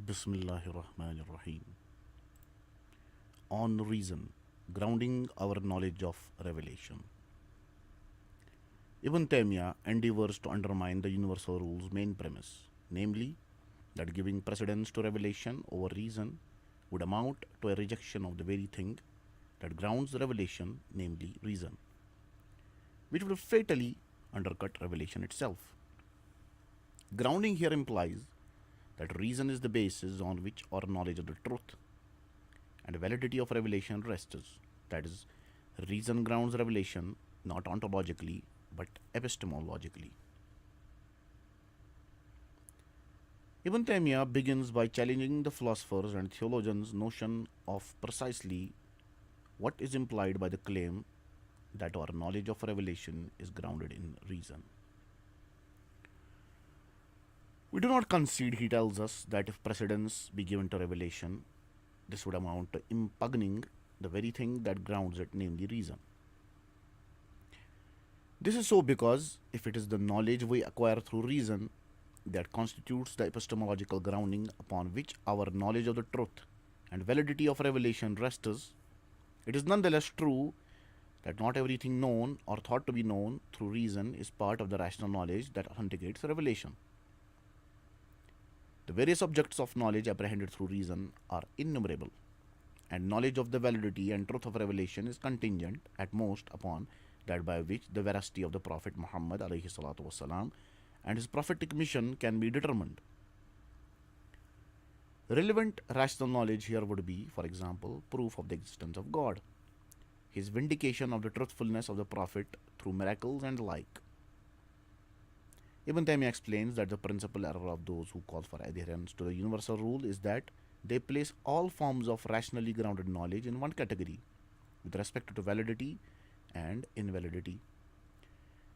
Bismillahirrahmanirrahim. On reason, grounding our knowledge of revelation. Ibn Taymiyyah endeavors to undermine the universal rule's main premise, namely, that giving precedence to revelation over reason would amount to a rejection of the very thing that grounds revelation, namely reason, which would fatally undercut revelation itself. Grounding here implies that reason is the basis on which our knowledge of the truth and validity of revelation rests. That is, reason grounds revelation not ontologically but epistemologically. Ibn Taymiyyah begins by challenging the philosophers and theologians' notion of precisely what is implied by the claim that our knowledge of revelation is grounded in reason. We do not concede, he tells us, that if precedence be given to revelation, this would amount to impugning the very thing that grounds it, namely reason. This is so because if it is the knowledge we acquire through reason that constitutes the epistemological grounding upon which our knowledge of the truth and validity of revelation rests, it is nonetheless true that not everything known or thought to be known through reason is part of the rational knowledge that authenticates revelation. The various objects of knowledge apprehended through reason are innumerable, and knowledge of the validity and truth of revelation is contingent, at most, upon that by which the veracity of the Prophet Muhammad والسلام, and his prophetic mission can be determined. Relevant rational knowledge here would be, for example, proof of the existence of God, his vindication of the truthfulness of the Prophet through miracles and the like. Ibn Taymiyyah explains that the principal error of those who call for adherence to the universal rule is that they place all forms of rationally grounded knowledge in one category with respect to validity and invalidity.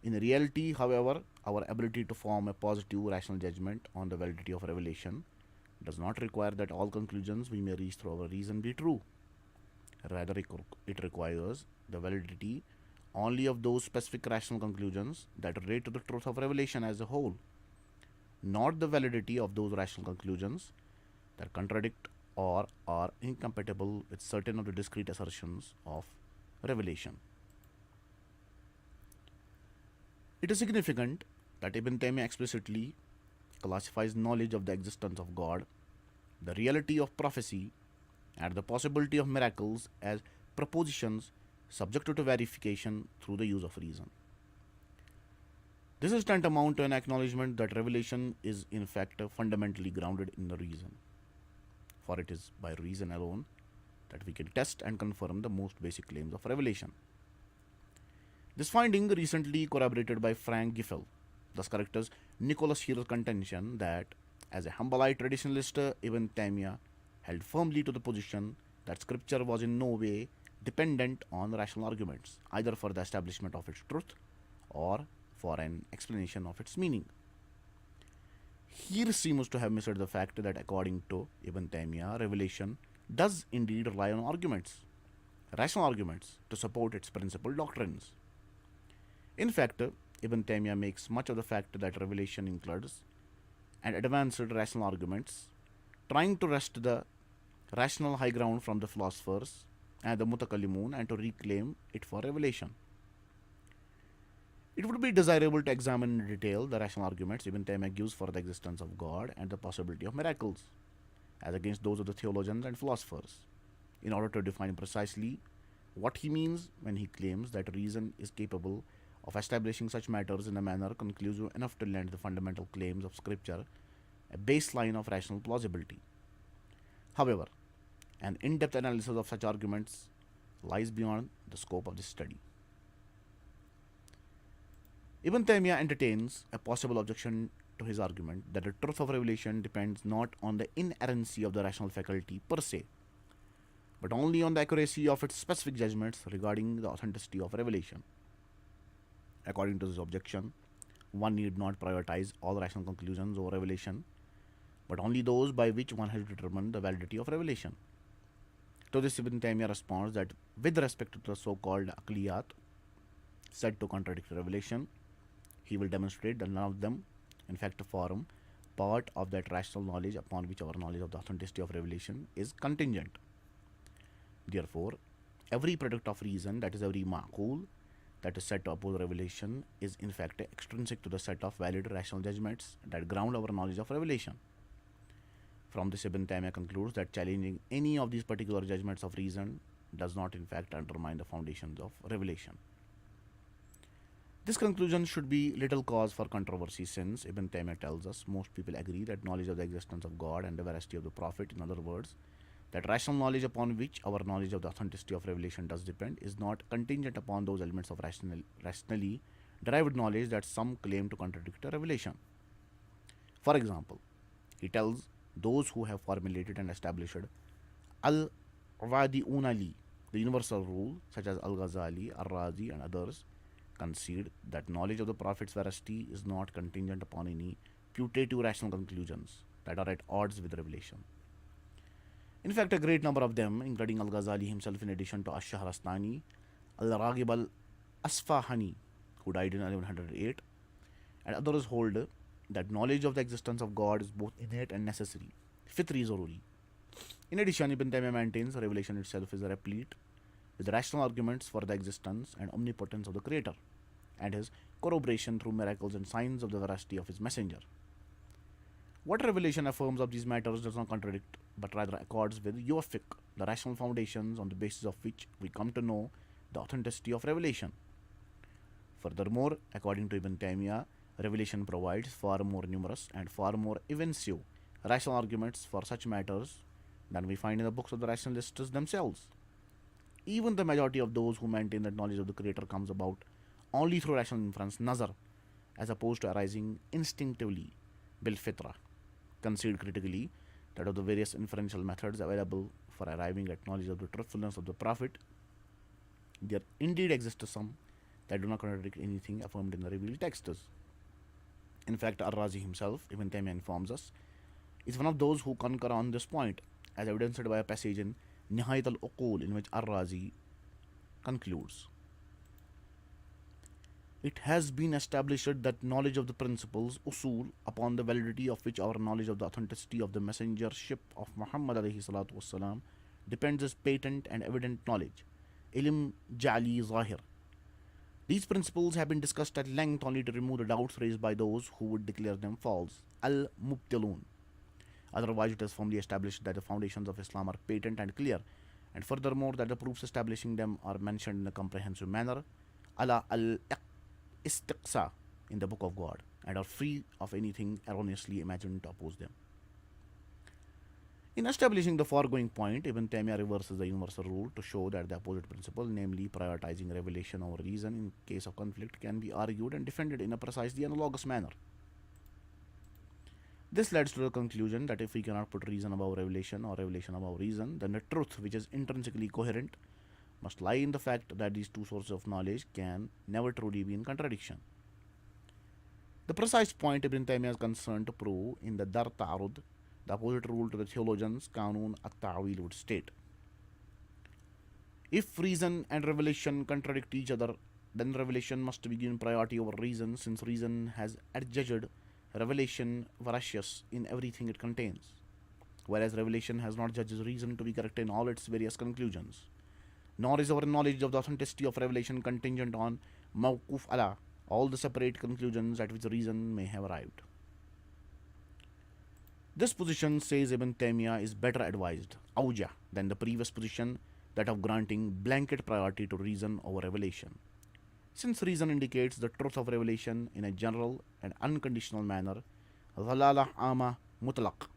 In reality, however, our ability to form a positive rational judgment on the validity of revelation does not require that all conclusions we may reach through our reason be true. Rather, it requires the validity only of those specific rational conclusions that relate to the truth of revelation as a whole, not the validity of those rational conclusions that contradict or are incompatible with certain of the discrete assertions of revelation. It is significant that Ibn Taymiyyah explicitly classifies knowledge of the existence of God, the reality of prophecy, and the possibility of miracles as propositions subject to verification through the use of reason. This is tantamount to an acknowledgement that revelation is in fact fundamentally grounded in the reason, for it is by reason alone that we can test and confirm the most basic claims of revelation. This finding recently corroborated by Frank Giffel thus corrects Nicholas Heer's contention that, as a Hanbalite traditionalist, Ibn Taymiyyah held firmly to the position that scripture was in no way dependent on rational arguments, either for the establishment of its truth or for an explanation of its meaning. Heer seems to have missed the fact that, according to Ibn Taymiyyah, revelation does indeed rely on arguments, rational arguments, to support its principal doctrines. In fact, Ibn Taymiyyah makes much of the fact that revelation includes and advanced rational arguments, trying to wrest the rational high ground from the philosophers and the mutakallimun and to reclaim it for revelation. It would be desirable to examine in detail the rational arguments Ibn Taymiyyah gives for the existence of God and the possibility of miracles, as against those of the theologians and philosophers, in order to define precisely what he means when he claims that reason is capable of establishing such matters in a manner conclusive enough to lend the fundamental claims of Scripture a baseline of rational plausibility. However, an in-depth analysis of such arguments lies beyond the scope of this study. Ibn Taymiyyah entertains a possible objection to his argument that the truth of revelation depends not on the inerrancy of the rational faculty per se, but only on the accuracy of its specific judgments regarding the authenticity of revelation. According to this objection, one need not prioritize all rational conclusions over revelation, but only those by which one has determined the validity of revelation. To this, Ibn Taymiyyah responds that with respect to the so-called aqliyat said to contradict revelation, he will demonstrate that none of them, in fact, form part of that rational knowledge upon which our knowledge of the authenticity of revelation is contingent. Therefore, every product of reason, that is every ma'qul, that is said to oppose revelation, is in fact extrinsic to the set of valid rational judgments that ground our knowledge of revelation. From this, Ibn Taymiyyah concludes that challenging any of these particular judgments of reason does not in fact undermine the foundations of revelation. This conclusion should be little cause for controversy, since Ibn Taymiyyah tells us most people agree that knowledge of the existence of God and the veracity of the Prophet, in other words, that rational knowledge upon which our knowledge of the authenticity of revelation does depend, is not contingent upon those elements of rationally derived knowledge that some claim to contradict a revelation. For example, he tells those who have formulated and established al-Wadi Unali, the universal rule, such as Al-Ghazali, Al-Razi, and others, concede that knowledge of the Prophet's veracity is not contingent upon any putative rational conclusions that are at odds with revelation. In fact, a great number of them, including Al-Ghazali himself in addition to Ash-Shahrastani, Al-Raghib al-Asfahani, who died in 1108, and others hold that knowledge of the existence of God is both innate and necessary, fitri zaruri. In addition, Ibn Taymiyyah maintains revelation itself is replete with rational arguments for the existence and omnipotence of the Creator, and his corroboration through miracles and signs of the veracity of his messenger. What revelation affirms of these matters does not contradict, but rather accords with yuwafiq, the rational foundations on the basis of which we come to know the authenticity of revelation. Furthermore, according to Ibn Taymiyyah, revelation provides far more numerous and far more evincive rational arguments for such matters than we find in the books of the rationalists themselves. Even the majority of those who maintain that knowledge of the Creator comes about only through rational inference, nazar, as opposed to arising instinctively, bil fitra, concede critically that of the various inferential methods available for arriving at knowledge of the truthfulness of the Prophet, there indeed exist some that do not contradict anything affirmed in the revealed texts. In fact, Ar-Razi himself, Ibn Taymiyyah informs us, is one of those who concur on this point, as evidenced by a passage in Nihayat al-Uqul, in which Ar-Razi concludes, "It has been established that knowledge of the principles, usul, upon the validity of which our knowledge of the authenticity of the messengership of Muhammad alayhi salatu wassalam depends, is patent and evident knowledge, ilm jali zahir. These principles have been discussed at length only to remove the doubts raised by those who would declare them false, al-mubtilun. Otherwise, it is firmly established that the foundations of Islam are patent and clear, and furthermore that the proofs establishing them are mentioned in a comprehensive manner, ala al-istiqsa, in the Book of God, and are free of anything erroneously imagined to oppose them." In establishing the foregoing point, Ibn Taymiyyah reverses the universal rule to show that the opposite principle, namely prioritizing revelation over reason in case of conflict, can be argued and defended in a precisely analogous manner. This leads to the conclusion that if we cannot put reason above revelation or revelation above reason, then the truth, which is intrinsically coherent, must lie in the fact that these two sources of knowledge can never truly be in contradiction. The precise point Ibn Taymiyyah is concerned to prove in the Dar Ta'arud, the opposite rule to the theologians Qanun at-Ta'wil would state, if reason and revelation contradict each other, then revelation must be given priority over reason, since reason has adjudged revelation veracious in everything it contains, whereas revelation has not judged reason to be correct in all its various conclusions. Nor is our knowledge of the authenticity of revelation contingent on mawquf ala, all the separate conclusions at which reason may have arrived. This position, says Ibn Taymiyyah, is better advised, awja, than the previous position, that of granting blanket priority to reason over revelation. Since reason indicates the truth of revelation in a general and unconditional manner, dhalala ama mutlaq.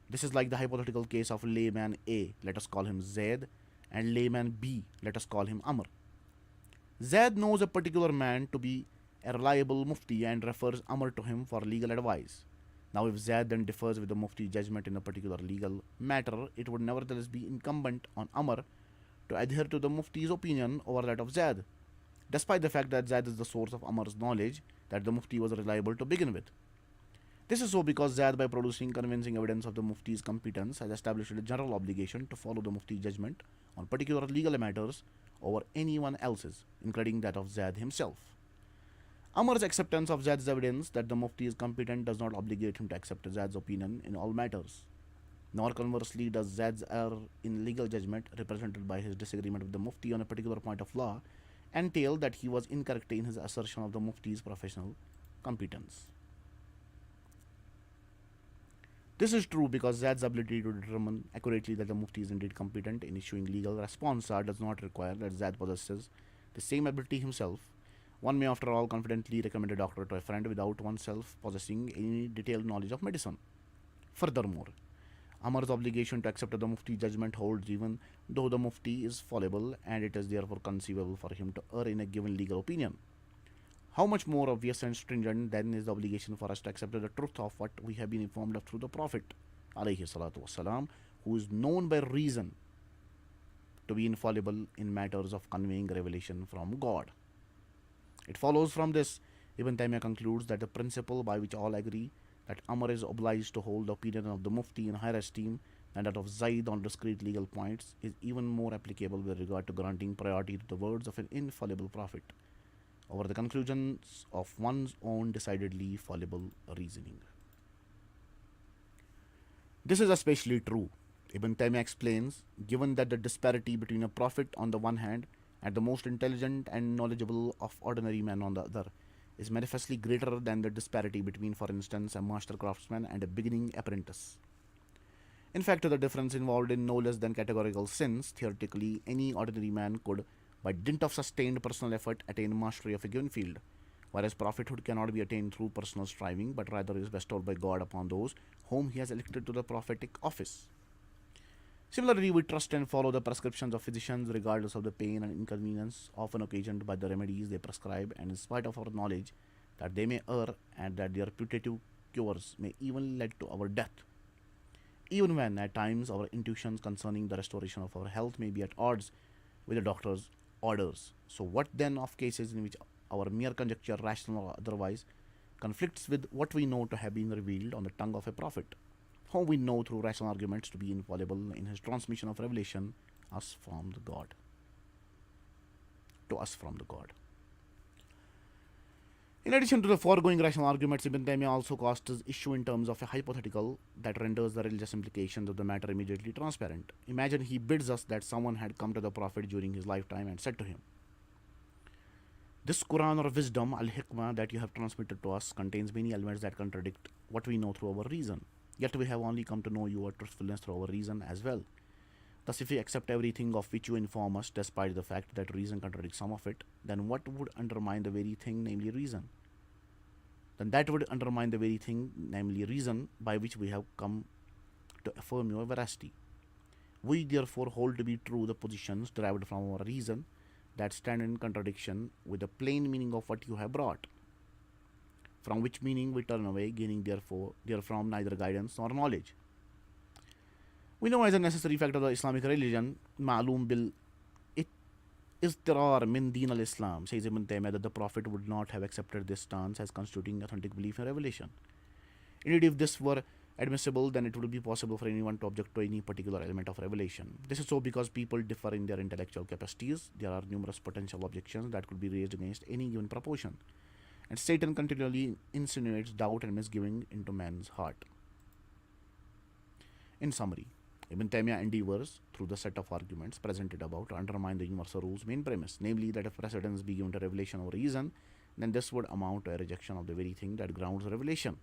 This is like the hypothetical case of layman A, let us call him Zaid, and layman B, let us call him Amr. Zaid knows a particular man to be a reliable mufti and refers Amr to him for legal advice. Now, if Zaid then differs with the mufti's judgment in a particular legal matter, it would nevertheless be incumbent on Amr to adhere to the mufti's opinion over that of Zaid, despite the fact that Zaid is the source of Amr's knowledge that the mufti was reliable to begin with. This is so because Zaid, by producing convincing evidence of the mufti's competence, has established a general obligation to follow the mufti's judgment on particular legal matters over anyone else's, including that of Zaid himself. Amar's acceptance of Zaid's evidence that the Mufti is competent does not obligate him to accept Zaid's opinion in all matters. Nor conversely does Zaid's error in legal judgment, represented by his disagreement with the Mufti on a particular point of law, entail that he was incorrect in his assertion of the Mufti's professional competence. This is true because Zad's ability to determine accurately that the Mufti is indeed competent in issuing legal responsa does not require that Zad possesses the same ability himself. One may, after all, confidently recommend a doctor to a friend without oneself possessing any detailed knowledge of medicine. Furthermore, Amar's obligation to accept the Mufti judgment holds even though the Mufti is fallible and it is therefore conceivable for him to err in a given legal opinion. How much more obvious and stringent then is the obligation for us to accept the truth of what we have been informed of through the Prophet, والسلام, who is known by reason to be infallible in matters of conveying revelation from God. It follows from this, Ibn Taymiyyah concludes that the principle by which all agree that Amr is obliged to hold the opinion of the Mufti in higher esteem than that of Zaid on discrete legal points is even more applicable with regard to granting priority to the words of an infallible Prophet over the conclusions of one's own decidedly fallible reasoning. This is especially true, Ibn Taymiyyah explains, given that the disparity between a prophet on the one hand and the most intelligent and knowledgeable of ordinary men on the other is manifestly greater than the disparity between, for instance, a master craftsman and a beginning apprentice. In fact, the difference involved in no less than categorical sense. Theoretically, any ordinary man could, by dint of sustained personal effort, attain mastery of a given field, whereas prophethood cannot be attained through personal striving, but rather is bestowed by God upon those whom He has elected to the prophetic office. Similarly, we trust and follow the prescriptions of physicians regardless of the pain and inconvenience often occasioned by the remedies they prescribe, and in spite of our knowledge that they may err and that their putative cures may even lead to our death. Even when, at times, our intuitions concerning the restoration of our health may be at odds with the doctor's orders. So, what then of cases in which our mere conjecture, rational or otherwise, conflicts with what we know to have been revealed on the tongue of a prophet, whom we know through rational arguments to be infallible in his transmission of revelation us from the God, to us from the God. In addition to the foregoing rational arguments, Ibn Taymiyyah also casts his issue in terms of a hypothetical that renders the religious implications of the matter immediately transparent. Imagine he bids us that someone had come to the Prophet during his lifetime and said to him, "This Quran or wisdom, al-Hikmah, that you have transmitted to us contains many elements that contradict what we know through our reason. Yet we have only come to know your truthfulness through our reason as well. Thus, if we accept everything of which you inform us, despite the fact that reason contradicts some of it, then what would undermine the very thing, namely reason? Then that would undermine the very thing, namely reason, by which we have come to affirm your veracity. We therefore hold to be true the positions derived from our reason that stand in contradiction with the plain meaning of what you have brought, from which meaning we turn away, gaining therefrom neither guidance nor knowledge. We know as a necessary fact of the Islamic religion, ma'loom bil Iztirar min din al-Islam, says Ibn Taymiyyah, that the Prophet would not have accepted this stance as constituting authentic belief in revelation. Indeed, if this were admissible, then it would be possible for anyone to object to any particular element of revelation. This is so because people differ in their intellectual capacities. There are numerous potential objections that could be raised against any given proposition, and Satan continually insinuates doubt and misgiving into man's heart. In summary, Ibn Taymiyyah endeavors, through the set of arguments presented above, to undermine the universal rule's main premise, namely that if precedence be given to revelation or reason, then this would amount to a rejection of the very thing that grounds revelation,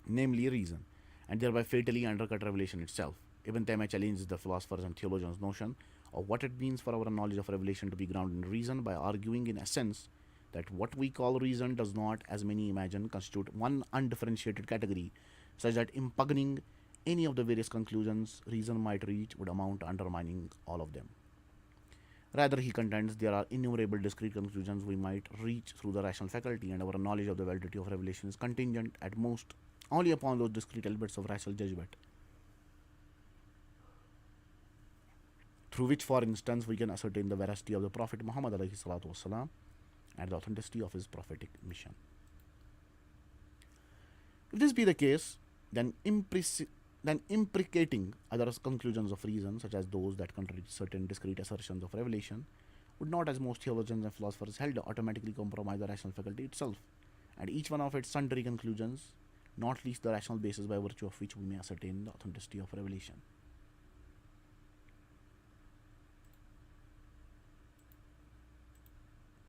namely reason, and thereby fatally undercut revelation itself. Ibn Taymiyyah challenges the philosophers and theologians' notion of what it means for our knowledge of revelation to be grounded in reason by arguing, in essence, that what we call reason does not, as many imagine, constitute one undifferentiated category, such that impugning any of the various conclusions reason might reach would amount to undermining all of them. Rather, he contends there are innumerable discrete conclusions we might reach through the rational faculty, and our knowledge of the validity of revelation is contingent at most only upon those discrete elements of rational judgment, through which, for instance, we can ascertain the veracity of the Prophet Muhammad والسلام, and the authenticity of his prophetic mission. If this be the case, then imprecating other conclusions of reason, such as those that contradict certain discrete assertions of revelation, would not, as most theologians and philosophers held, automatically compromise the rational faculty itself, and each one of its sundry conclusions, not least the rational basis by virtue of which we may ascertain the authenticity of revelation.